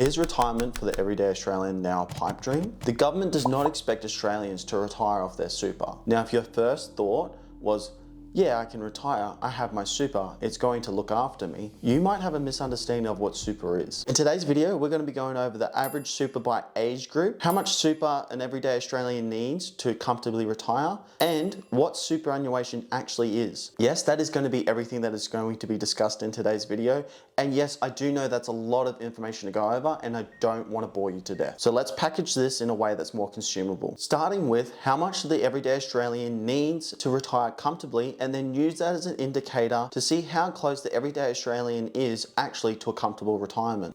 Is retirement for the everyday Australian now a pipe dream? The government does not expect Australians to retire off their super. Now, if your first thought was, yeah, I can retire, I have my super, it's going to look after me, you might have a misunderstanding of what super is. In today's video, we're going to be going over the average super by age group, how much super an everyday Australian needs to comfortably retire, and what superannuation actually is. Yes, that is going to be everything that is going to be discussed in today's video. And yes, I do know that's a lot of information to go over and I don't want to bore you to death. So let's package this in a way that's more consumable. Starting with how much the everyday Australian needs to retire comfortably, and then use that as an indicator to see how close the everyday Australian is actually to a comfortable retirement.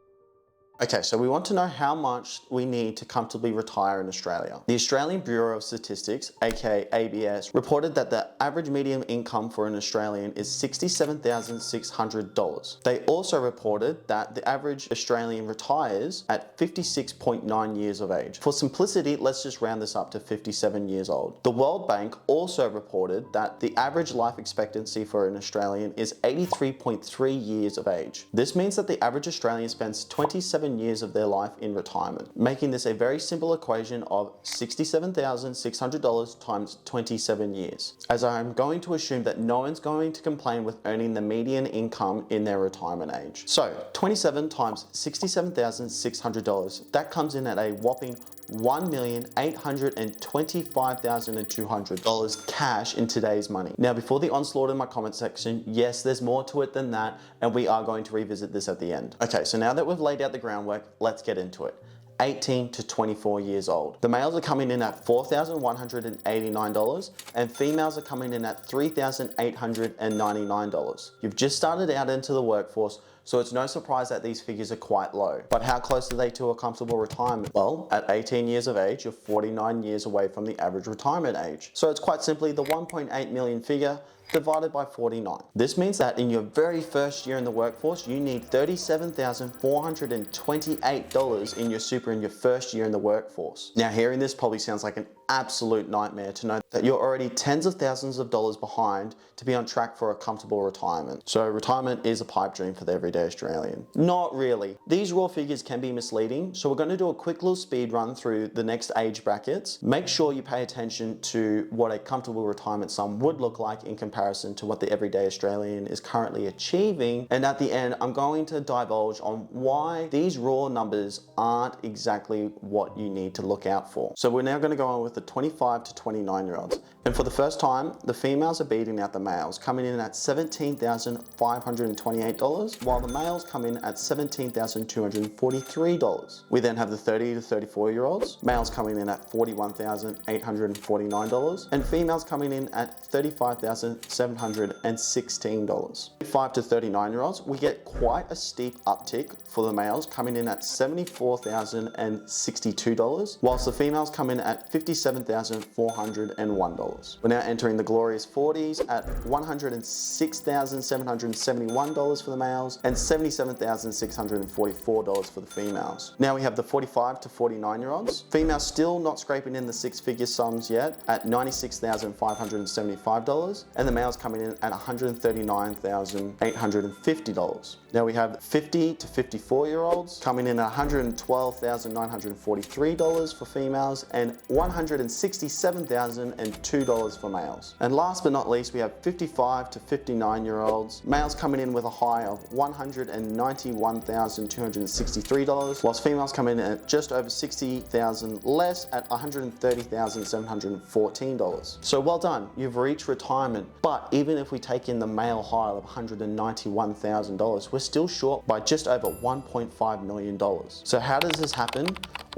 Okay, so we want to know how much we need to comfortably retire in Australia. The Australian Bureau of Statistics, aka ABS, reported that the average median income for an Australian is $67,600. They also reported that the average Australian retires at 56.9 years of age. For simplicity, let's just round this up to 57 years old. The World Bank also reported that the average life expectancy for an Australian is 83.3 years of age. This means that the average Australian spends 27 years of their life in retirement, making this a very simple equation of $67,600 times 27 years, as I am going to assume that no one's going to complain with earning the median income in their retirement age. So 27 times $67,600, that comes in at a whopping $1,825,200 cash in today's money. Now, before the onslaught in my comment section, yes, there's more to it than that, and we are going to revisit this at the end. Okay, so now that we've laid out the groundwork, let's get into it. 18 to 24 years old. The males are coming in at $4,189 and females are coming in at $3,899. You've just started out into the workforce, so it's no surprise that these figures are quite low. But how close are they to a comfortable retirement? Well, at 18 years of age, you're 49 years away from the average retirement age. So it's quite simply the 1.8 million figure divided by 49. This means that in your very first year in the workforce, you need $37,428 in your super in your first year in the workforce. Now, hearing this probably sounds like an absolute nightmare to know that you're already tens of thousands of dollars behind to be on track for a comfortable retirement. So retirement is a pipe dream for the everyday Australian. Not really. These raw figures can be misleading, so we're going to do a quick little speed run through the next age brackets. Make sure you pay attention to what a comfortable retirement sum would look like in comparison to what the everyday Australian is currently achieving. And at the end, I'm going to divulge on why these raw numbers aren't exactly what you need to look out for. So we're now going to go on with the 25 to 29 year olds. And for the first time, the females are beating out the males, coming in at $17,528, while the males come in at $17,243. We then have the 30 to 34 year olds, males coming in at $41,849, and females coming in at $35,716. 5 to 39 year olds, we get quite a steep uptick for the males, coming in at $74,062, whilst the females come in at $57,401. We're now entering the glorious 40s at $106,771 for the males and $77,644 for the females. Now we have the 45 to 49 year olds. Females still not scraping in the six-figure sums yet at $96,575, and the males coming in at $139,850. Now we have 50 to 54 year olds coming in at $112,943 for females and $167,002 for males. And last but not least, we have 55 to 59 year olds, males coming in with a high of $191,263, whilst females come in at just over 60,000 less at $130,714. So well done, you've reached retirement. But even if we take in the male high of $191,000, we're still short by just over $1.5 million. So how does this happen?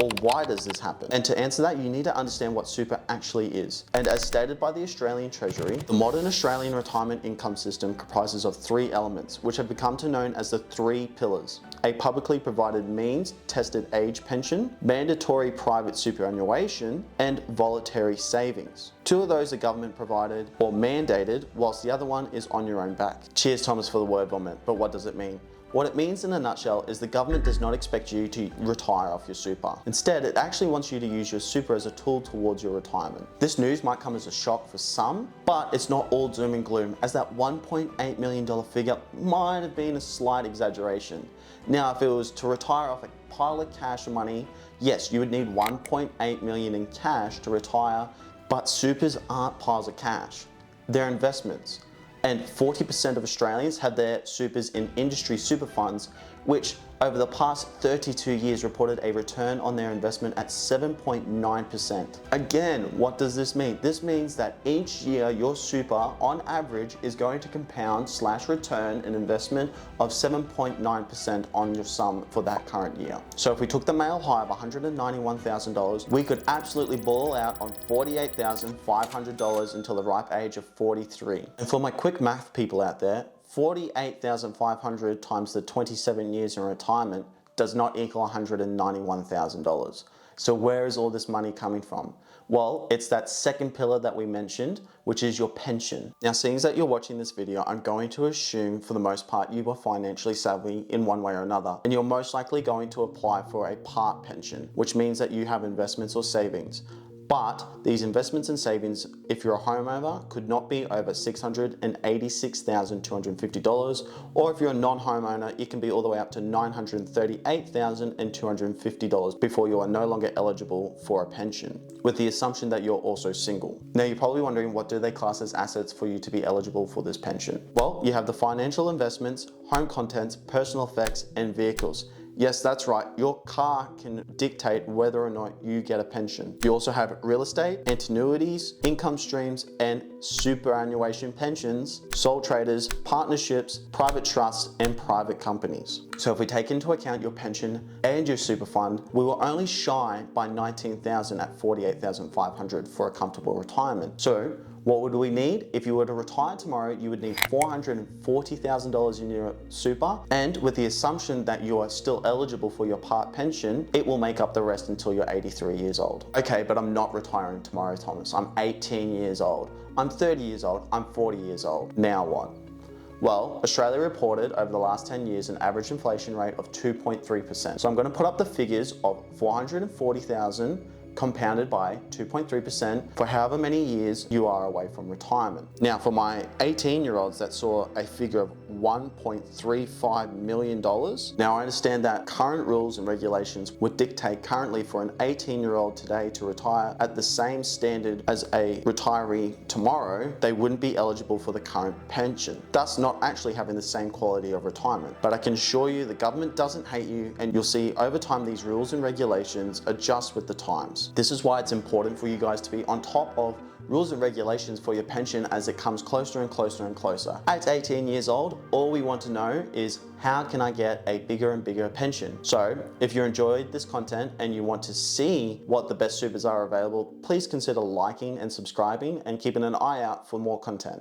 Or why does this happen? And to answer that, you need to understand what super actually is. And as stated by the Australian Treasury, the modern Australian retirement income system comprises of three elements, which have become known as the three pillars: a publicly provided means tested age pension, mandatory private superannuation, and voluntary savings. Two of those are government provided or mandated, whilst the other one is on your own back. Cheers, Thomas, for the word vomit, but what does it mean? What it means in a nutshell is the government does not expect you to retire off your super. Instead, it actually wants you to use your super as a tool towards your retirement. This news might come as a shock for some, but it's not all doom and gloom, as that $1.8 million figure might have been a slight exaggeration. Now, if it was to retire off a pile of cash or money, yes, you would need $1.8 million in cash to retire, but supers aren't piles of cash. They're investments. And 40% of Australians have their supers in industry super funds, which over the past 32 years reported a return on their investment at 7.9%. Again, what does this mean? This means that each year your super on average is going to compound/return an investment of 7.9% on your sum for that current year. So if we took the male high of $191,000, we could absolutely ball out on $48,500 until the ripe age of 43. And for my quick math people out there, 48,500 times the 27 years in retirement does not equal $191,000. So where is all this money coming from? Well, it's that second pillar that we mentioned, which is your pension. Now, seeing as that you're watching this video, I'm going to assume for the most part you are financially savvy in one way or another, and you're most likely going to apply for a part pension, which means that you have investments or savings. But these investments and savings, if you're a homeowner, could not be over $686,250, or if you're a non-homeowner, it can be all the way up to $938,250 before you are no longer eligible for a pension, with the assumption that you're also single. Now, you're probably wondering, what do they class as assets for you to be eligible for this pension? Well, you have the financial investments, home contents, personal effects, and vehicles. Yes, that's right. Your car can dictate whether or not you get a pension. You also have real estate, annuities, income streams, and superannuation pensions, sole traders, partnerships, private trusts, and private companies. So if we take into account your pension and your super fund, we were only shy by $19,000 at $48,500 for a comfortable retirement. So what would we need? If you were to retire tomorrow, you would need $440,000 in your super, and with the assumption that you are still eligible for your part pension, it will make up the rest until you're 83 years old. Okay, but I'm not retiring tomorrow, Thomas. I'm 18 years old. I'm 30 years old. I'm 40 years old. Now what? Well, Australia reported over the last 10 years an average inflation rate of 2.3%. So I'm going to put up the figures of 440,000 compounded by 2.3% for however many years you are away from retirement. Now, for my 18-year-olds that saw a figure of $1.35 million, now I understand that current rules and regulations would dictate currently for an 18-year-old today to retire at the same standard as a retiree tomorrow, they wouldn't be eligible for the current pension, thus not actually having the same quality of retirement. But I can assure you the government doesn't hate you, and you'll see over time these rules and regulations adjust with the times. This is why it's important for you guys to be on top of rules and regulations for your pension as it comes closer and closer and closer. At 18 years old, all we want to know is, how can I get a bigger and bigger pension? So if you enjoyed this content and you want to see what the best supers are available, please consider liking and subscribing and keeping an eye out for more content.